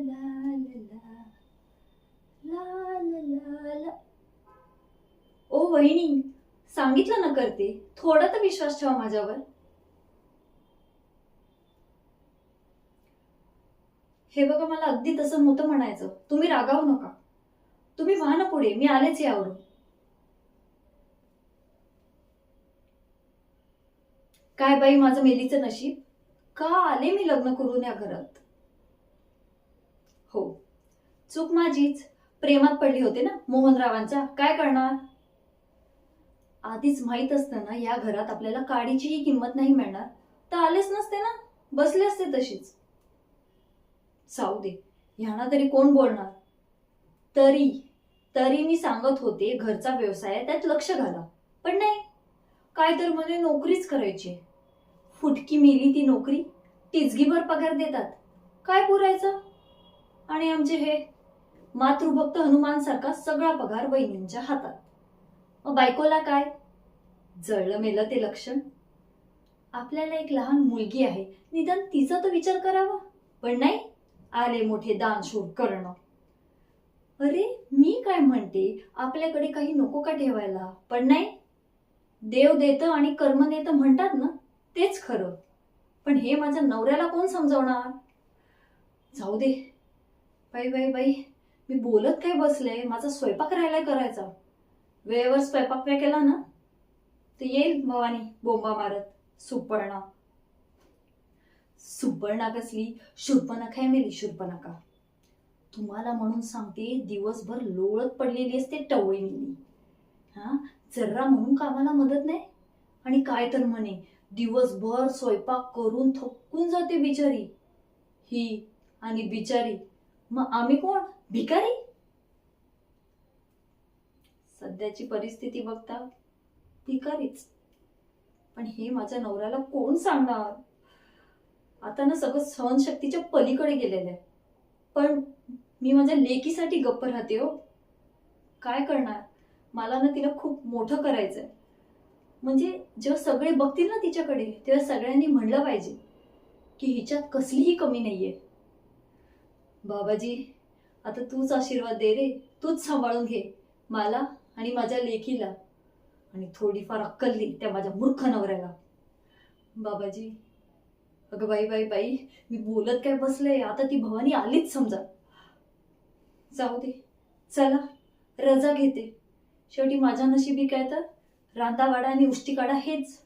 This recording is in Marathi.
ला ला ला ला ला. ओ वहिनी, सांगितलं ना करते, थोडा तर विश्वास ठेवा माझ्यावर. हे बघा, मला अगदी तसं नव्हतं म्हणायचं. तुम्ही रागावू नका. तुम्ही व्हा ना पुढे, मी आलेच यावरून. काय बाई माझं मेलीचं नशीब, का आले मी लग्न करून या घरात. हो, चूक माझीच. प्रेमात पडली होते ना मोहनरावांच्या, काय करणार. आधीच माहित असतं ना या घरात आपल्याला काडीचीही किंमत नाही मिळणार, तर आलेच नसते ना, बसले असते तशीच. जाऊ दे, ह्यांना तरी कोण बोलणार. तरी तरी मी सांगत होते घरचा व्यवसाय आहे, त्यात लक्ष घाला. पण नाही, काय तर म्हणे नोकरीच करायची. फुटकी मेली ती नोकरी, टिचगीभर पगार देतात, काय पुरायचं. आणि आमचे हे मातृभक्त हनुमान सारखा सगळा पगार वहिनींच्या हातात. मग बायकोला काय, जळलं मेलं ते लक्षण. आपल्याला एक लहान मुलगी आहे, निदान तिचा तर विचार करावा. पण नाही, आले मोठे दानशूर करणं. अरे मी काय म्हणते, आपल्याकडे काही नको का ठेवायला. पण नाही, देव देतं आणि कर्म नेतं म्हणतात ना, तेच खरं. पण हे माझ्या नवऱ्याला कोण समजवणार. जाऊ दे. बाई बाई बाई, मी बोलत काय बसले, माझा स्वयंपाक राहिलाय करायचा. वेळेवर स्वयंपाक नाही केला ना, तर येईल भवानी बोंबा मारत. सुपर्णा. सुपर्णा कसली, शूर्पणखा मेली शूर्पणखा. तुम्हाला म्हणून सांगते, दिवसभर लोळत पडलेली असते टवळीनी. हा, जर्रा म्हणून कामाला मदत नाही. आणि काय तर म्हणे, दिवसभर स्वयंपाक करून थकून जाते बिचारी ही. आणि बिचारी, मग आम्ही कोण, भिकारी. सध्याची परिस्थिती बघता भिकारीच. पण हे माझ्या नवऱ्याला कोण सांगणार. आता ना सगळं सहनशक्तीच्या पलीकडे गेलेलं आहे. पण मी माझ्या लेकीसाठी गप्प राहते हो. काय करणार, मला ना तिला खूप मोठं करायचंय. म्हणजे जेव्हा सगळे बघतील ना तिच्याकडे, तेव्हा सगळ्यांनी म्हणलं पाहिजे की हिच्यात कसलीही कमी नाहीये. बाबाजी, आता तूच आशीर्वाद दे रे, तूच सांभाळून घे मला आणि माझ्या लेकीला. आणि थोडीफार अक्कल दे त्या माझ्या मूर्ख नवऱ्याला. बाबाजी. अगं बाई बाई बाई, मी बोलत काय बसले, आता ती भवानी आलीच समजा. जाऊ दे, चला रजा घेते. शेवटी माझ्या नशिबी काय तर रांदावाडा आणि उष्टी काढा हेच.